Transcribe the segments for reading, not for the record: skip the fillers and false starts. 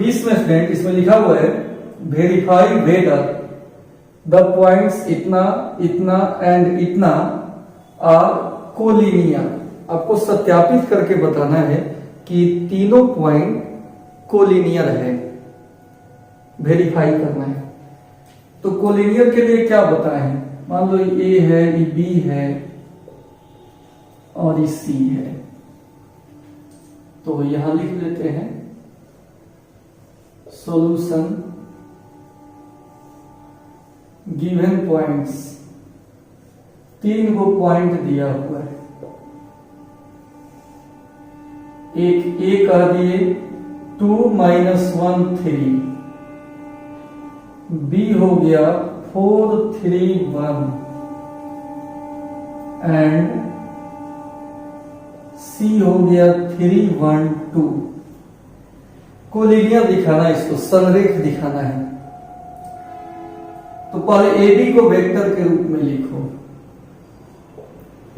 20 में स्टूडेंट इसमें लिखा हुआ है वेरीफाई वेदर द पॉइंट्स इतना इतना एंड इतना आर कोलिनियर। आपको सत्यापित करके बताना है कि तीनों पॉइंट कोलिनियर है, वेरीफाई करना है। तो कोलिनियर के लिए क्या बताएं? मान लो ए है, ये बी है और ये सी है, तो यहां लिख लेते हैं सॉल्यूशन गिवन पॉइंट्स। 3 को पॉइंट दिया हुआ है, एक ए कह दिए 2 - 1 3, बी हो गया 4 3 1 एंड सी हो गया 3 1 2। कोलिनियर दिखाना है, इसको संरेख दिखाना है। तो पहले ए बी को वेक्टर के रूप में लिखो,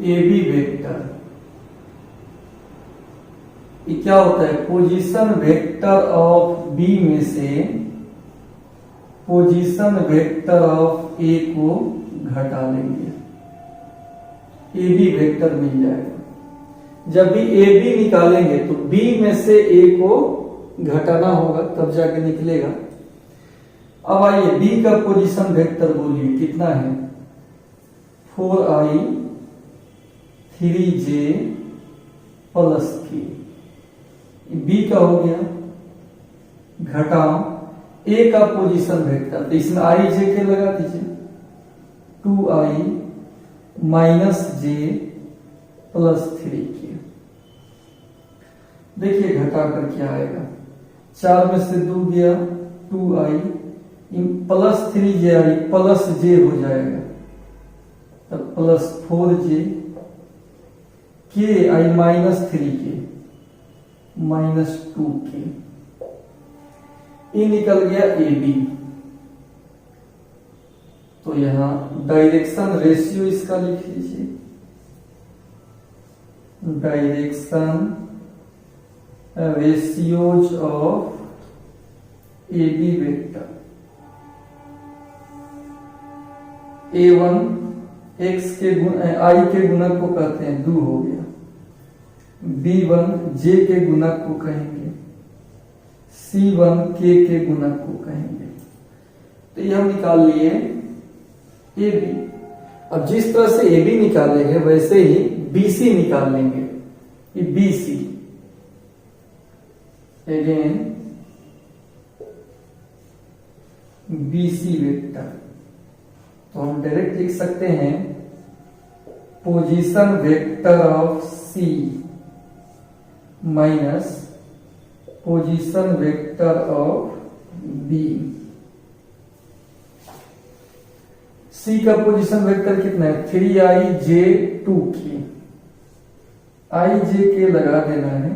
ए बी वेक्टर। ये क्या होता है? पोजीशन वेक्टर ऑफ बी में से पोजीशन वेक्टर ऑफ ए को घटा देंगे, ए बी वेक्टर मिल जाएगा। जब भी ए बी निकालेंगे तो बी में से ए को घटाना होगा, तब जाके निकलेगा। अब आइए बी का पोजीशन वेक्टर बोलिए, कितना है? 4i 3j plus 3। बी का हो गया, घटाओ ए का पोजीशन वेक्टर, तो इसमें आई जे के लगा दीजिए, 2i माइनस जे प्लस 3k। देखिए घटा कर क्या आएगा, 4 में से 2 गया, 2i प्लस 3j आई प्लस j हो जाएगा, तब प्लस 4j के आई माइनस 3k माइनस 2k। ये निकल गया ए बी। तो यहां डायरेक्शन रेशियो इसका लिख लीजिए, direction ratios of a b vector. A1 x के गुण आई के गुणक को कहते हैं, 2 हो गया। B1 j के गुणक को कहेंगे, C1 k के गुणक को कहेंगे। तो ये हम निकाल लिए AB। अब जिस तरह से AB निकालेंगे वैसे ही BC निकाल लेंगे। ये BC अगेन BC वेक्टर। तो हम डायरेक्ट लिख सकते हैं position vector of C minus position vector of B। C का पोजीशन वेक्टर कितना है? 3i j 2k। i j k लगा देना है,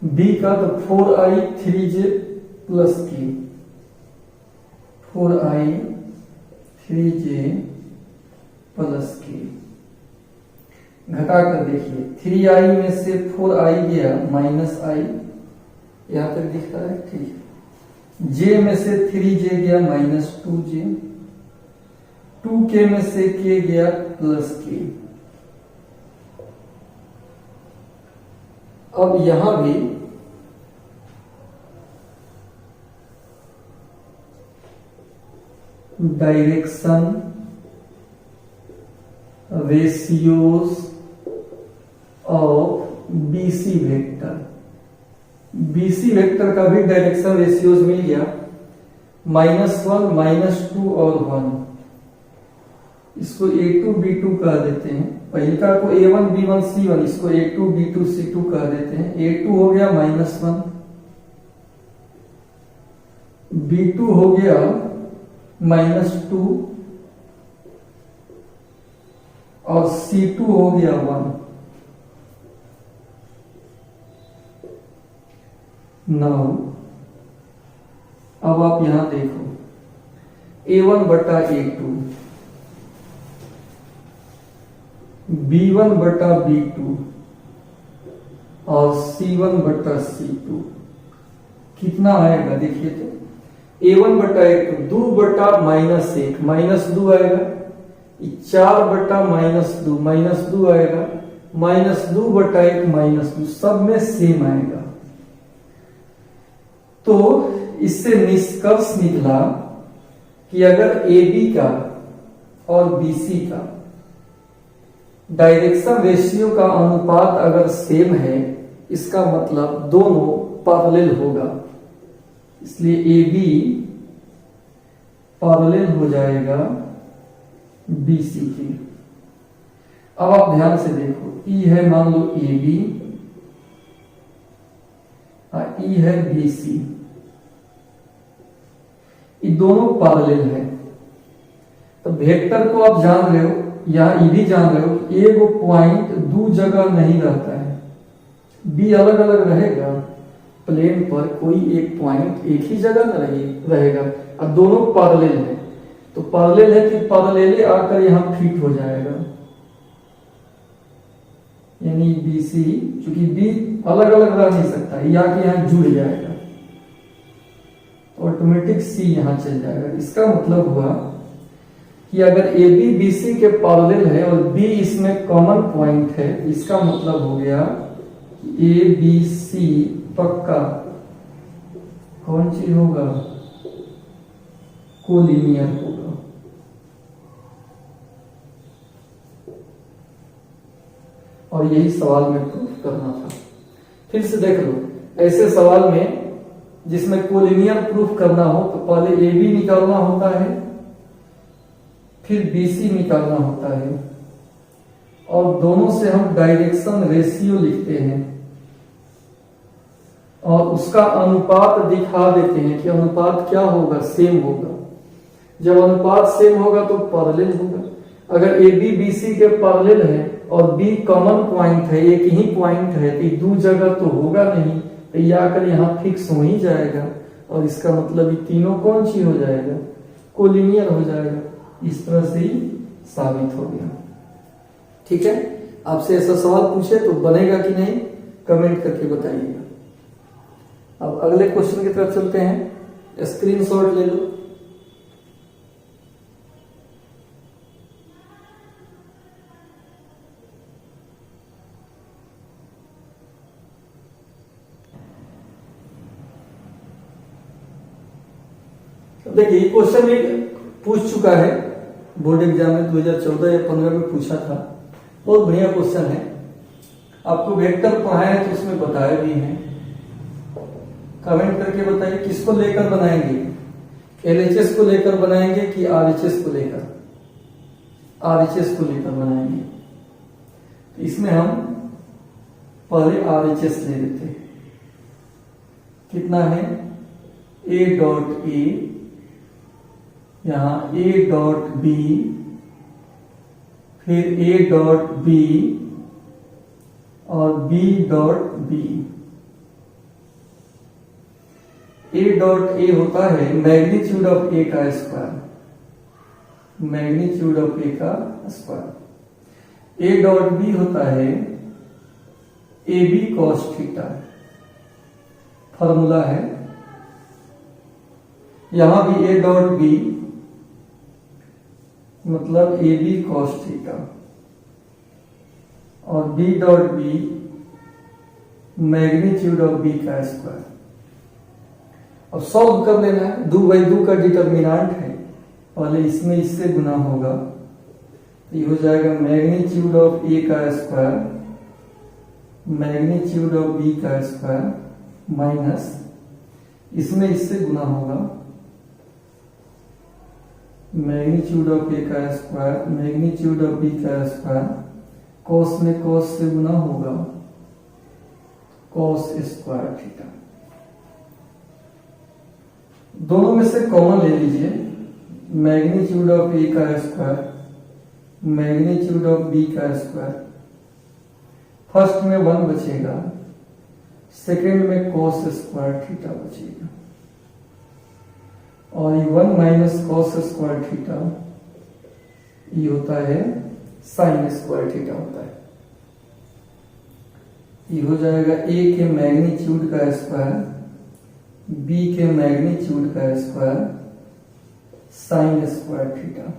B का तो 4i 3j plus k, 4i 3j plus k। घटा कर देखिए, 3i में से 4i गया माइनस i, यहां तक दिख रहा है, ठीक है। j में से 3j गया माइनस 2j, 2k में से k गया प्लस k। अब यहां भी direction ratios of BC vector. BC vector का भी डायरेक्शन रेशियोज मिल गया, -1 -2 और 1। इसको A2 B2 कह देते हैं। पहिलका को A1 B1 C1, इसको A2 B2 C2 कह देते हैं। A2 हो गया -1, B2 हो गया -2 और C2 हो गया 1। नाउ अब आप यहां देखो, A1 बटा A2, B1 बटा B2 और C1 बटा C2 कितना आएगा देखिए तो A1 बटा 1 2 बटा -1 -2 आएगा, 4 बटा -2 आएगा, -2 बटा 1 -2 सब में सेम आएगा। तो इससे निष्कर्ष निकला कि अगर AB का और BC का डायरेक्शन रेशियो का अनुपात अगर सेम है, इसका मतलब दोनों पैरेलल होगा, इसलिए AB पैरेलल हो जाएगा BC के। अब आप ध्यान से देखो, E है मान लो AB, E है BC, ये दोनों पैरेलल है। तो वेक्टर को आप जान रहे हो, यहाँ भी जान रहे हो कि एक पॉइंट दो जगह नहीं रहता है, बी अलग अलग रहेगा। प्लेन पर कोई एक पॉइंट एक ही जगह न रहेगा, और दोनों पैरेलल है। तो पैरेलल है कि पैरेलल आकर यहाँ फिट हो जाएगा, यानी BC, चूंकि B अलग अलग रह नहीं सकता, यहाँ जुड़ जाएगा, ऑटोमेटिक C यहाँ चल जाएगा। इसका मतलब हुआ कि अगर AB BC के पैरेलल है और B इसमें कॉमन पॉइंट है, इसका मतलब हो गया कि ABC पक्का कौन चीज होगा, कोलिनियर होगा। और यही सवाल में प्रूफ करना था। फिर से देख लो, ऐसे सवाल में जिसमें कोलिनियर प्रूफ करना हो तो पहले AB निकालना होता है, फिर BC निकालना होता है, और दोनों से हम डायरेक्शन रेशियो लिखते हैं और उसका अनुपात दिखा देते हैं कि अनुपात क्या होगा, सेम होगा। जब अनुपात सेम होगा तो पैरेलल होगा। अगर AB BC के पैरेलल है और B कॉमन पॉइंट है, एक ही पॉइंट है, तो दो जगह तो होगा नहीं, तो ये आकर यहाँ फिक्स हो ही जाएगा, और इसका मतलब ये तीनों कौन सी हो जाएगा, कोलिनियर हो जाएगा। इस तरह से ही साबित हो गया। ठीक है, आपसे ऐसा सवाल पूछे तो बनेगा कि नहीं, कमेंट करके बताइएगा। अब अगले क्वेश्चन की तरफ चलते हैं, स्क्रीनशॉट ले लो। देखिए क्वेश्चन भी पूछ चुका है, बोर्ड एग्जाम में 2014 या 15 में पूछा था। बहुत बढ़िया क्वेश्चन है, आपको वेक्टर पढ़ाया है तो उसमें बताया भी है। कमेंट करके बताइए किसको लेकर बनाएंगे, LHS को लेकर बनाएंगे कि RHS को लेकर, RHS को लेकर बनाएंगे। तो इसमें हम पहले RHS ले लेते हैं। कितना है, A डॉट A, यहां A डॉट B, फिर A डॉट B और B dot B। A dot A होता है मैग्नीट्यूड ऑफ A का स्क्वायर, मैग्नीट्यूड ऑफ A का स्क्वायर। A डॉट B होता है AB cos थीटा, फॉर्मूला है। यहां भी A डॉट B मतलब AB cos थीटा, और B dot B magnitude of B का स्क्वायर। अब सॉल्व कर लेना है, 2/2 का डिटर्मिनेंट है, पहले इसमें इससे गुना होगा, तो ये हो जाएगा मैग्नीट्यूड ऑफ A का स्क्वायर मैग्नीट्यूड ऑफ B का स्क्वायर माइनस इसमें इससे गुना होगा, मैग्नीट्यूड ऑफ A का स्क्वायर मैग्नीट्यूड ऑफ B का स्क्वायर, कॉस में कॉस से गुना होगा, कॉस स्क्वायर थीटा। दोनों में से कॉमन ले लीजिए, मैग्नीट्यूड ऑफ A का स्क्वायर मैग्नीट्यूड ऑफ B का स्क्वायर। फर्स्ट में 1 बचेगा, सेकेंड में कॉस स्क्वायर थीटा बचेगा, और ये 1 माइनस कॉस स्क्वायर थीटा ये होता है साइन स्क्वायर थीटा होता है। ये हो जाएगा ए के मैग्नीट्यूड का स्क्वायर बी के मैग्नीट्यूड का स्क्वायर साइन स्क्वायर थीटा।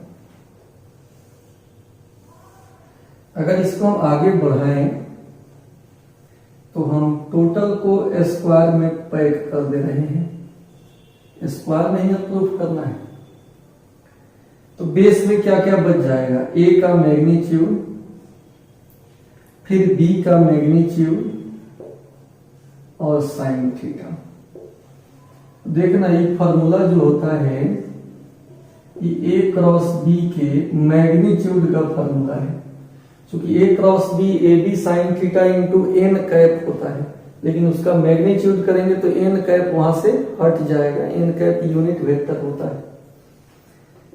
अगर इसको हम आगे बढ़ाएं तो हम टोटल को स्क्वायर में पैक कर दे रहे हैं। स्क्वायर में ही प्रूफ करना है, तो बेस में क्या क्या बच जाएगा, ए का मैग्नीट्यूड फिर बी का मैग्नीट्यूड और साइन थीटा। देखना ये फॉर्मूला जो होता है ये ए क्रॉस बी के मैग्नीट्यूड का फॉर्मूला है, क्योंकि A cross B A B sine theta into n cap होता है, लेकिन उसका मैग्नीट्यूड करेंगे तो एन कैप वहां से हट जाएगा। एन कैप यूनिट वेक्टर होता है,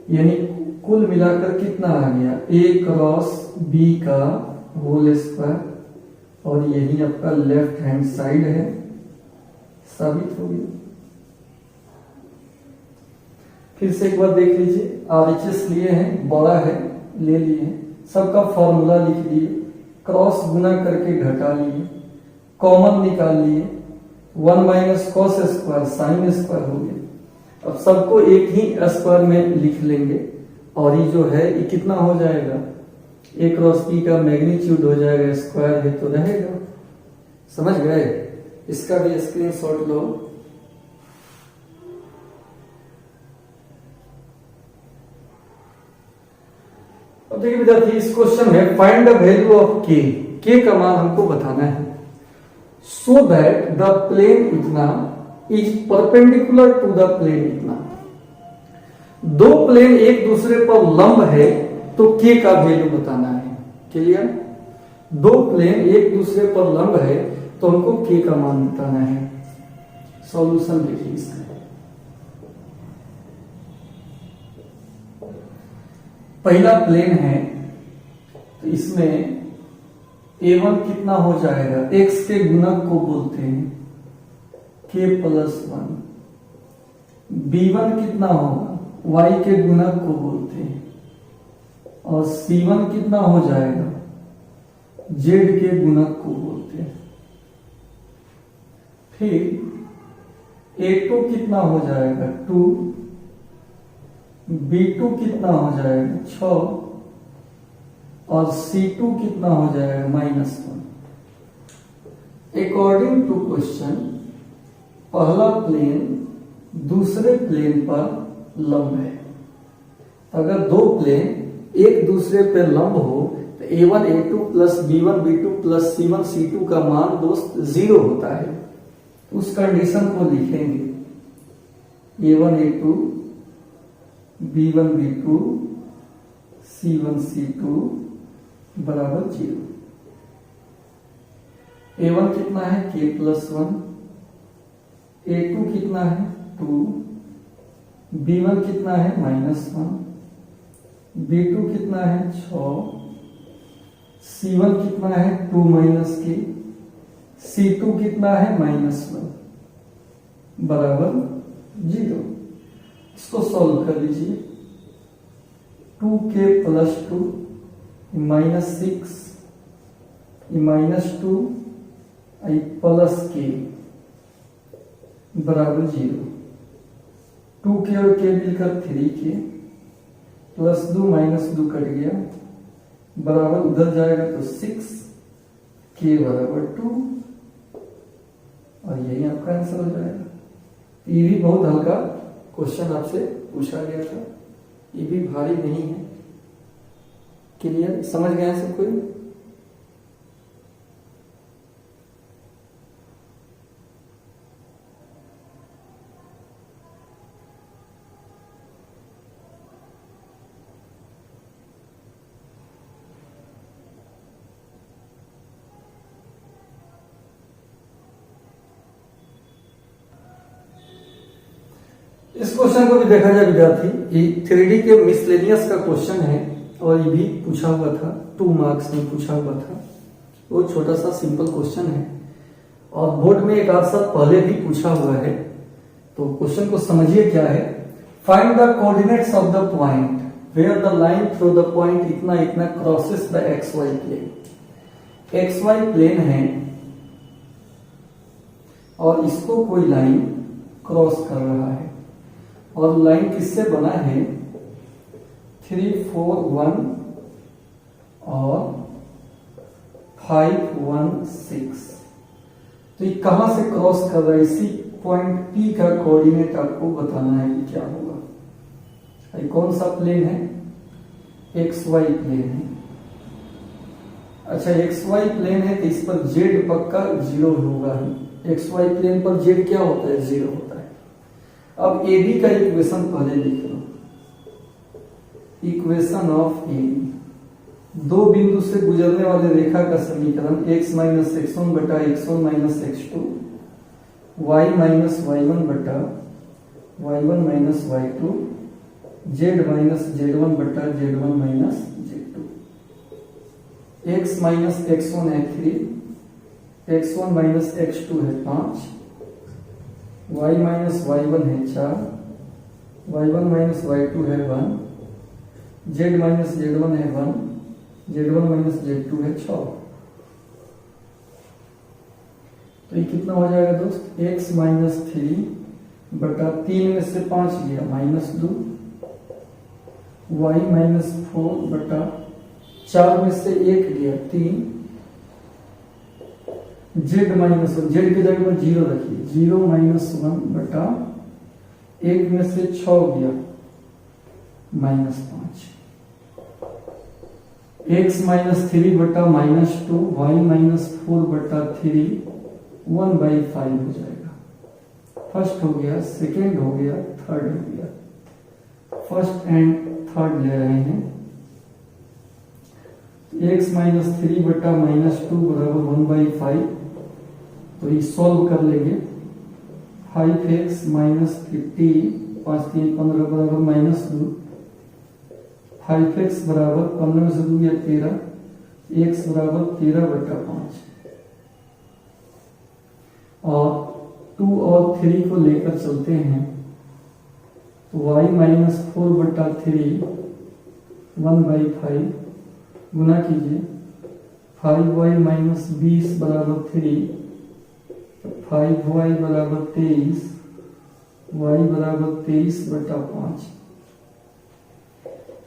यानी कुल मिलाकर कितना आ गया, ए क्रॉस बी का होल स्क्वायर और यही आपका लेफ्ट हैंड साइड है, साबित हो गया। फिर से एक बार देख लीजिए, आरएचएस लिए हैं, बड़ा है ले लिए हैं, सबका फॉर्मूला लिख लिए, क्रॉस गुना करके घटा लिए, कॉमन निकाल लिए, 1 minus cos square sine square हो गया। अब सबको एक ही स्क्वायर में लिख लेंगे और ये जो है ये कितना हो जाएगा, ए क्रॉस बी का मैग्नीट्यूड हो जाएगा, स्क्वायर है तो रहेगा। समझ गए, इसका भी स्क्रीनशॉट लो। अब देखिए विद्यार्थी, इस क्वेश्चन में फाइंड द वैल्यू ऑफ के का मान हमको बताना है, सो दैट द प्लेन इतना is perpendicular to the plane इतना। दो प्लेन एक दूसरे पर लंब है तो के का वैल्यू बताना है। क्लियर, दो प्लेन एक दूसरे पर लंब है तो हमको के का मान बताना है। सॉल्यूशन देखिए इसका, पहला प्लेन है तो इसमें a1 कितना हो जाएगा, x के गुणक को बोलते हैं k प्लस 1, b1 कितना होगा, y के गुणक को बोलते हैं, और c1 कितना हो जाएगा, z के गुणक को बोलते हैं। फिर a2 कितना हो जाएगा 2, b2 कितना हो जाएगा 6 और c2 कितना हो जाएगा -1। अकॉर्डिंग टू क्वेश्चन पहला प्लेन दूसरे प्लेन पर लंब है। अगर दो प्लेन एक दूसरे पर लंब हो तो a1 a2 plus b1 b2 plus c1 c2 का मान दोस्त 0 होता है। उस कंडीशन को लिखेंगे a1 a2 b1 b2 c1 c2 बराबर 0। a1 कितना है k प्लस 1, a2 कितना है 2, b1 कितना है -1, b2 कितना है 6, c1 कितना है 2 माइनस k, c2 कितना है -1 बराबर 0। इसको सॉल्व कर लीजिए, 2k प्लस 2 -6 -2 प्लस k बराबर 0। 2k और k मिलकर 3k प्लस 2 -2 कट गया, बराबर उधर जाएगा तो 6k बराबर 2 और यही आपका आंसर हो जाएगा। ये भी बहुत हल्का क्वेश्चन आपसे पूछा गया था, ये भी भारी नहीं है। क्लियर, समझ गए सब कोई? इस क्वेश्चन को भी देखा जाए विद्यार्थी, ये 3D के मिसलेनियस का क्वेश्चन है और ये भी पूछा हुआ था, 2 मार्क्स में पूछा हुआ था। वो छोटा सा सिंपल क्वेश्चन है और बोर्ड में एक आध साल पहले भी पूछा हुआ है। तो क्वेश्चन को समझिए क्या है, find the coordinates of the point where the line through the point इतना इतना crosses the x y plane. X y plane है और इसको कोई लाइन क्रॉस कर रहा है और लाइन किससे बना है 3, 4, 1 और 5, 1, 6। तो ये कहां से क्रॉस कर रहा है, इसी पॉइंट P का कोऑर्डिनेट आपको बताना है कि क्या होगा। ये कौन सा प्लेन है, एक्स वाई प्लेन है। अच्छा एक्स वाई प्लेन है तो इस पर जेड पक्का 0 होगा ही। एक्स वाई प्लेन पर जेड क्या होता है, 0 होता है। अब AB का इक्वेशन पहले लिख लो, इक्वेशन ऑफ AB, दो बिंदु से गुजरने वाले रेखा का समीकरण x माइनस x1 बटा x1 minus x2, y minus y1 बटा y1 minus y2, z minus z1 बटा z1 minus z2। x minus x1 है 3, x1 माइनस x2 है 5, y माइनस y1 है 4, y1 माइनस y2 है 1, z माइनस z1 है 1, z1 minus z2 है 6। तो ये कितना हो जाएगा दोस्त, x माइनस 3 बटा 3 में से 5 गया माइनस 2, y माइनस 4 बटा 4 में से 1 गया 3, z माइनस 1, z की जगह पर 0 रखिए, 0 माइनस 1 बटा 1 में से 6 गया माइनस 5, x माइनस 3 बटा माइनस 2, y माइनस 4 बटा 3, 1/5 हो जाएगा। फर्स्ट हो गया, सेकेंड हो गया, थर्ड हो गया। फर्स्ट एंड थर्ड ले रहे हैं, x माइनस 3 बटा माइनस 2 बराबर 1/5, तो ये सॉल्व कर लेंगे। 5x माइनस 50, 5 3 15 बराबर माइनस 2, 5x बराबर 15 में से 2 या 13, x बराबर 13 बटा 5, और 2 और 3 को लेकर चलते हैं तो y माइनस 4 बटा 3 1/5 गुना कीजिए, 5y माइनस 20 बराबर 3, 5y बराबर 23, y बराबर 23 बटा 5।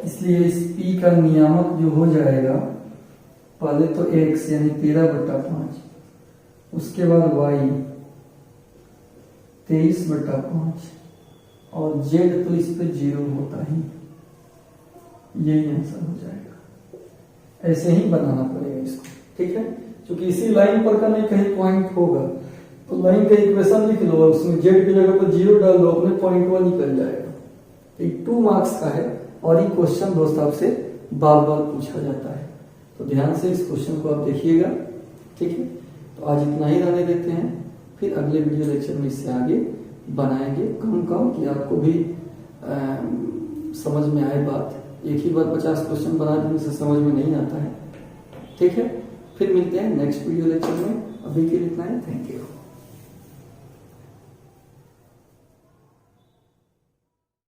इसलिए इस P का नियामक जो हो जाएगा, पहले तो x यानी 13 बटा 5, उसके बाद y 23 बटा 5 और z तो इस पे 0 होता ही, यही आंसर हो जाएगा। ऐसे ही बनाना पड़ेगा इसको, ठीक है। क्योंकि इसी लाइन पर का नहीं कहीं पॉइंट होगा तो लाइन का इक्वेशन लिख लो, उसमें z की जगह पर 0 डाल दो, अपने पॉइंट 1 निकल जाएगा। तो 2 मार्क्स का है और ये क्वेश्चन दोस्त आपसे बार बार पूछा जाता है, तो ध्यान से इस क्वेश्चन को आप देखिएगा, ठीक है। तो आज इतना ही रहने देते हैं, फिर अगले वीडियो लेक्चर में इससे आगे बनाएंगे कम कम कि आपको भी समझ में आए बात। एक ही बार 50 क्वेश्चन बना देने से समझ में नहीं आता है, ठीक है। फिर मिलते हैं नेक्स्ट वीडियो लेक्चर में, अभी के लिए इतना है, थैंक यू।